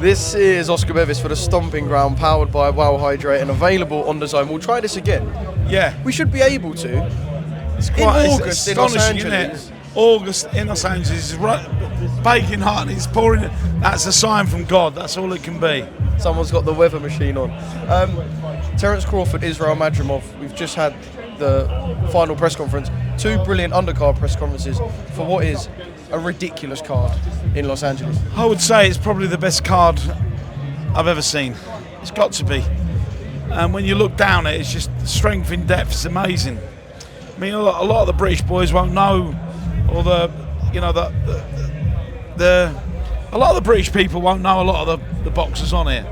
This is Oscar Bevis for the Stomping Ground, powered by Wow Hydrate and available on DAZN. We'll try this again. Yeah. We should be able to. It's quite in August in Los astonishing, Angeles. isn't it? August in Los Angeles is baking hot and it's pouring. That's a sign from God. That's all it can be. Someone's got the weather machine on. Terence Crawford, Israil Madrimov. We've just had the final press conference. 2 brilliant undercard press conferences for what is a ridiculous card in Los Angeles. I would say it's probably the best card I've ever seen. It's got to be. And when you look down it, it's just strength in depth. It's amazing. I mean, a lot of the British boys won't know, or a lot of the British people won't know a lot of the boxers on here,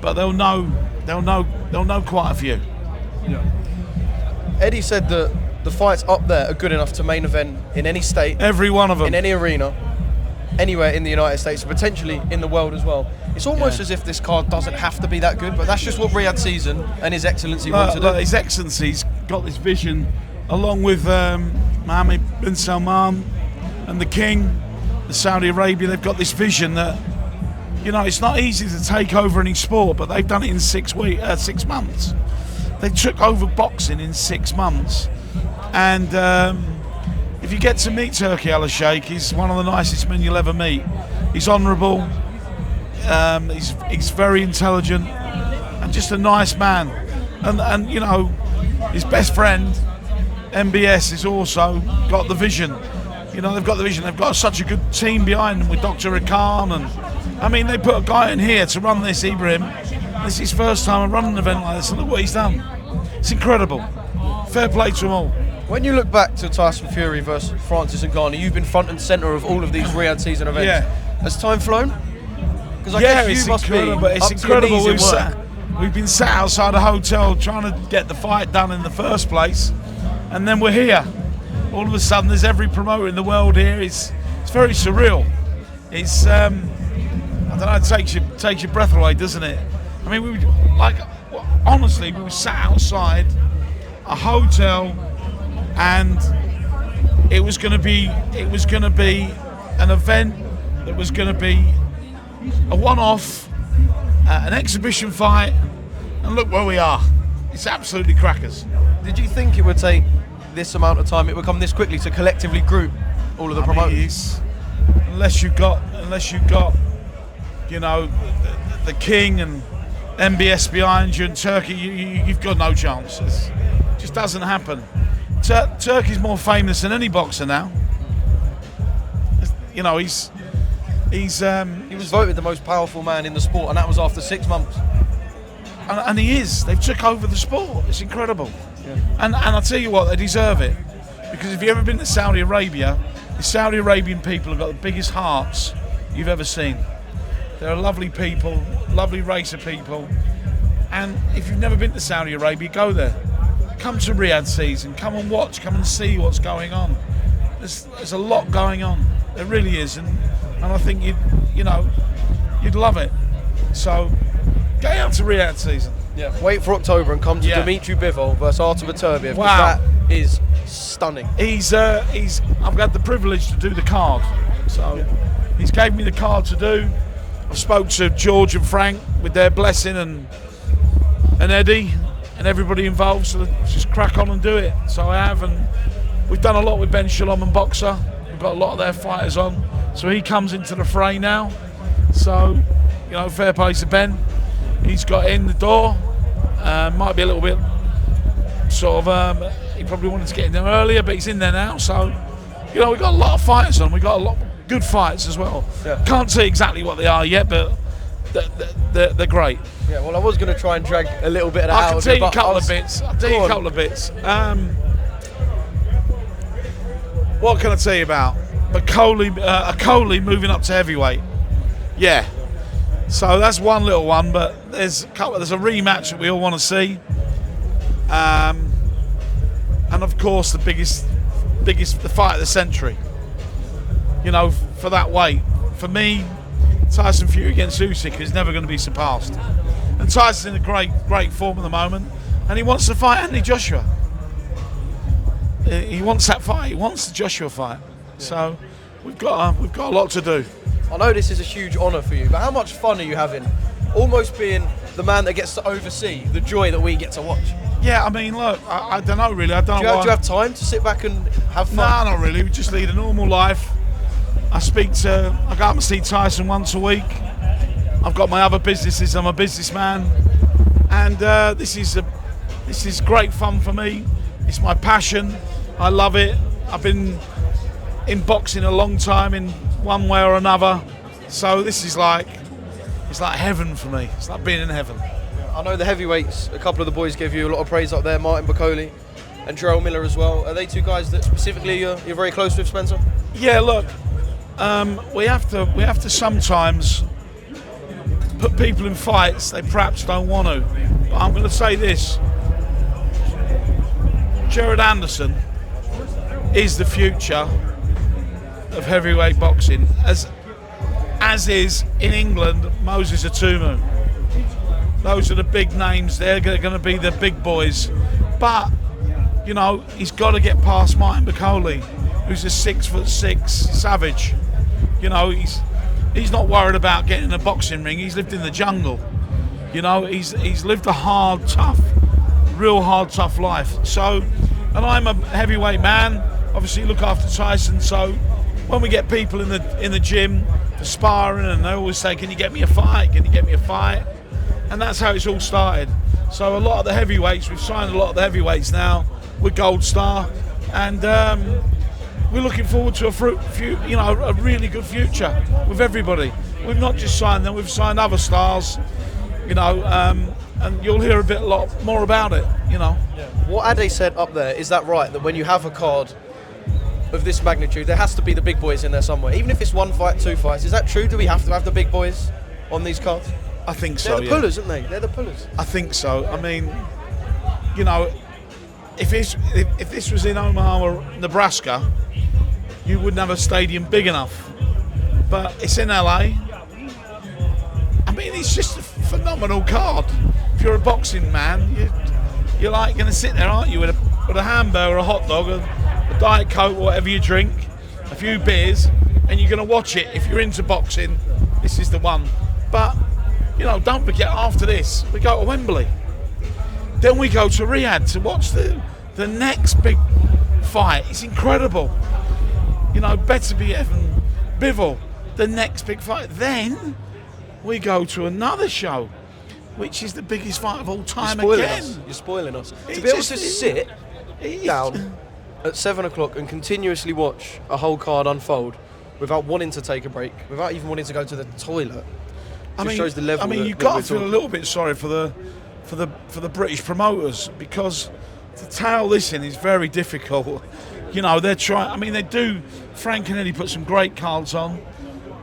but they'll know quite a few. Yeah. Eddie said that the fights up there are good enough to main event in any state, every one of them, in any arena, anywhere in the United States, potentially in the world as well. It's almost as if this card doesn't have to be that good, but that's just what Riyadh Season and His Excellency want to do. His Excellency's got this vision, along with Mohammed bin Salman and the King, the Saudi Arabia. They've got this vision that, you know, it's not easy to take over any sport, but they've done it in 6 months. They took over boxing in 6 months. And if you get to meet Turki Al-Sheikh, he's one of the nicest men you'll ever meet. He's honourable, he's very intelligent, and just a nice man. And you know, his best friend, MBS, has also got the vision. You know, they've got the vision. They've got such a good team behind them with Dr. Hearn, and I mean, they put a guy in here to run this, Ibrahim. This is his first time running an event like this, and look what he's done. It's incredible. Fair play to them all. When you look back to Tyson Fury versus Francis Ngannou, you've been front and centre of all of these Riyadh Season events. Yeah. Has time flown? Because I Yeah, guess it's you must incredible. be It's up to your incredible. knees in work. We've been sat outside a hotel trying to get the fight done in the first place, and then we're here. All of a sudden, there's every promoter in the world here. It's very surreal. It's I don't know. It takes your breath away, doesn't it? I mean, we honestly, we were sat outside a hotel, and it was going to be an event that was going to be a one-off, an exhibition fight, and look where we are. It's absolutely crackers. Did you think it would take this amount of time, it would come this quickly to collectively group all of the promoters? Unless you got, you know, the King and MBS behind you and Turkey, you've got no chance. It just doesn't happen. Turkey's more famous than any boxer now. You know, he was voted the most powerful man in the sport, and that was after 6 months. And he is. They've took over the sport. It's incredible. Yeah. And I'll tell you what, they deserve it. Because if you've ever been to Saudi Arabia, the Saudi Arabian people have got the biggest hearts you've ever seen. They're a lovely people, lovely race of people. And if you've never been to Saudi Arabia, go there. Come to Riyadh Season. Come and watch. Come and see what's going on. There's a lot going on. There really is. And I think you'd love it. So get out to Riyadh Season. Yeah. Wait for October and come to Dimitri Bivol versus Artur Beterbiev. Wow. That is stunning. I've got the privilege to do the card. So he's gave me the card to do. I spoke to George and Frank with their blessing, and Eddie and everybody involved, so just crack on and do it. So I have, and we've done a lot with Ben Shalom and Boxer. We've got a lot of their fighters on. So he comes into the fray now. So, you know, fair play to Ben. He's got in the door. Might be a little bit sort of, he probably wanted to get in there earlier, but he's in there now. So, you know, we've got a lot of fighters on. We've got a lot of good fights as well. Yeah. Can't say exactly what they are yet, but they're great. Yeah, well, I was going to try and drag a little bit of that out. I can tell you a couple of bits. What can I tell you about? But Coley moving up to heavyweight. Yeah. So that's one little one, but there's a rematch that we all want to see. And of course the biggest the fight of the century. You know, for that weight. For me, Tyson Fury against Usyk is never going to be surpassed. And Tyson's in a great form at the moment, and he wants to fight Anthony Joshua. He wants that fight. He wants the Joshua fight. Yeah. So we've got a lot to do. I know this is a huge honour for you, but how much fun are you having? Almost being the man that gets to oversee the joy that we get to watch. Yeah, I mean, look, I don't know really. I don't know. Do you have time to sit back and have fun? No, not really. We just lead a normal life. I go up and see Tyson once a week. I've got my other businesses. I'm a businessman, and this is great fun for me. It's my passion. I love it. I've been in boxing a long time in one way or another, so this is it's like heaven for me. It's like being in heaven. I know the heavyweights, a couple of the boys gave you a lot of praise up there, Martin Bacoli and Jarrell Miller as well. Are they two guys that specifically you're very close with, Spencer? Yeah, look, we have to sometimes put people in fights they perhaps don't want to. But I'm going to say this: Jared Anderson is the future of heavyweight boxing, as is in England Moses Atumu. Those are the big names. They're going to be the big boys. But you know, he's got to get past Martin Bacoli, who's a 6'6" savage. You know, he's not worried about getting in a boxing ring. He's lived in the jungle. You know, he's lived a real hard, tough life. So, and I'm a heavyweight man. Obviously, look after Tyson. So, when we get people in the gym for sparring, and they always say, "Can you get me a fight? Can you get me a fight?" And that's how it's all started. So, a lot of the heavyweights, we've signed a lot of the heavyweights now with Gold Star, and we're looking forward to a really good future with everybody. We've not just signed them; we've signed other stars. You know, and you'll hear a lot more about it. You know. Yeah. What Ade said up there, is that right? That when you have a card of this magnitude, there has to be the big boys in there somewhere, even if it's one fight, two fights. Is that true? Do we have to have the big boys on these cards? I think so. They're the pullers, aren't they? They're the pullers. I think so. I mean, you know, if this was in Omaha, Nebraska, you wouldn't have a stadium big enough. But it's in LA. I mean, it's just a phenomenal card. If you're a boxing man, you're like going to sit there, aren't you, with a hamburger, a hot dog, a Diet Coke, whatever you drink, a few beers, and you're going to watch it. If you're into boxing, this is the one. But, you know, don't forget, after this, we go to Wembley. Then we go to Riyadh to watch the next big fight. It's incredible. You know, Beterbiev and Bivol, the next big fight. Then we go to another show, which is the biggest fight of all time again. You're spoiling us. To be able to sit down at 7 o'clock and continuously watch a whole card unfold without wanting to take a break, without even wanting to go to the toilet, shows the level. I mean, you've got to feel a little bit sorry for the British promoters, because to tail this in is very difficult. You know, they're trying. I mean, they do. Frank and Eddie put some great cards on,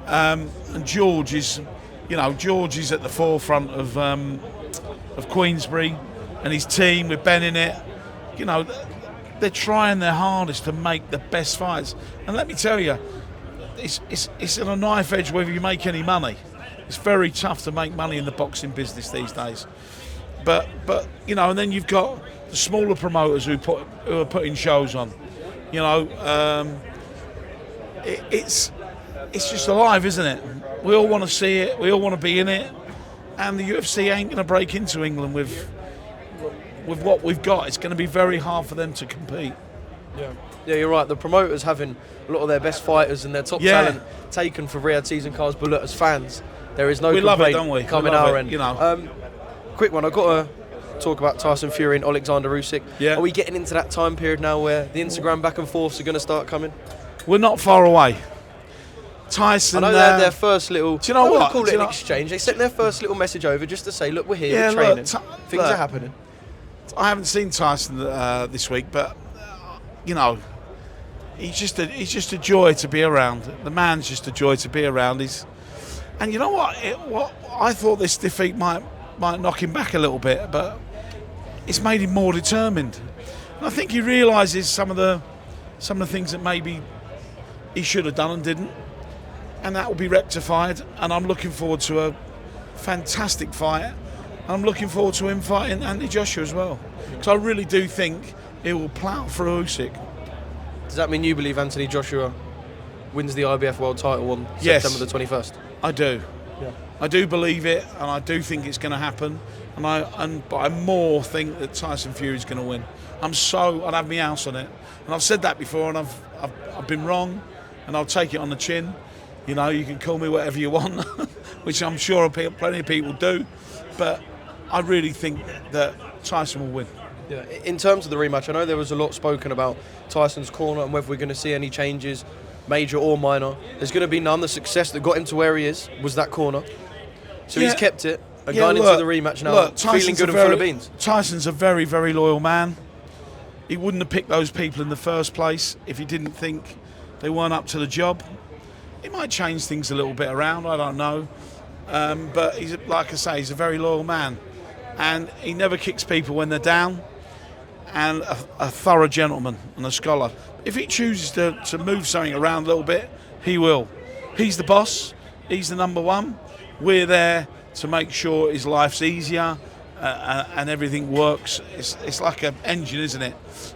and George is at the forefront of Queensbury and his team with Ben in it. You know, they're trying their hardest to make the best fights. And let me tell you, it's on a knife edge whether you make any money. It's very tough to make money in the boxing business these days. But you know, and then you've got the smaller promoters who are putting shows on. You know, it's just alive, isn't it? We all want to see it. We all want to be in it. And the UFC ain't going to break into England with what we've got. It's going to be very hard for them to compete. Yeah, you're right. The promoters having a lot of their best fighters and their top talent taken for Riyadh season cards. But look, as fans, there is no complaint love it, don't we? Coming our end. You know. Quick one. I've got to talk about Tyson Fury and Oleksandr Usyk. Yeah. Are we getting into that time period now where the Instagram back and forths are going to start coming? We're not far away. Tyson. I know they had their first little. Do you know what? Call it an exchange. They sent their first little message over just to say, "Look, we're here. We're training. Things are happening." I haven't seen Tyson this week, but you know, he's just a joy to be around. The man's just a joy to be around. And you know what? I thought this defeat might knock him back a little bit, but it's made him more determined. And I think he realises some of the things that maybe he should have done and didn't. And that will be rectified, and I'm looking forward to a fantastic fight. I'm looking forward to him fighting Anthony Joshua as well, because I really do think he will plough through Usyk. Does that mean you believe Anthony Joshua wins the IBF World title on Yes. September the 21st? I do. Yeah. I do believe it, and I do think it's going to happen. But I more think that Tyson Fury is going to win. I'd have my house on it, and I've said that before, and I've been wrong, and I'll take it on the chin. You know, you can call me whatever you want, which I'm sure plenty of people do, but I really think that Tyson will win. Yeah. In terms of the rematch, I know there was a lot spoken about Tyson's corner and whether we're going to see any changes, major or minor. There's going to be none. The success that got him to where he is was that corner. So he's kept it and going into the rematch now, feeling good and full of beans. Tyson's a very, very loyal man. He wouldn't have picked those people in the first place if he didn't think they weren't up to the job. He might change things a little bit around, I don't know. But he's, like I say, he's a very loyal man. And he never kicks people when they're down. And a thorough gentleman and a scholar. If he chooses to move something around a little bit, he will. He's the boss. He's the number one. We're there to make sure his life's easier and everything works. It's like an engine, isn't it?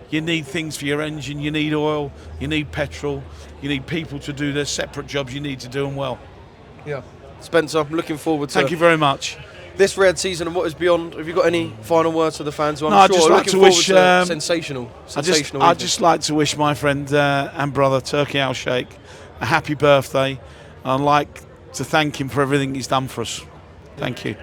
You need things for your engine. You need oil. You need petrol. You need people to do their separate jobs. You need to do them well. Yeah. Spencer, I'm looking forward to Thank you very much. This Riyadh season and what is beyond. Have you got any final words for the fans? Well, No, I'm I'd sure just like looking to forward wish, to sensational I'd just like to wish my friend and brother Turki Al Sheikh a happy birthday. I'd like to thank him for everything he's done for us. Thank you.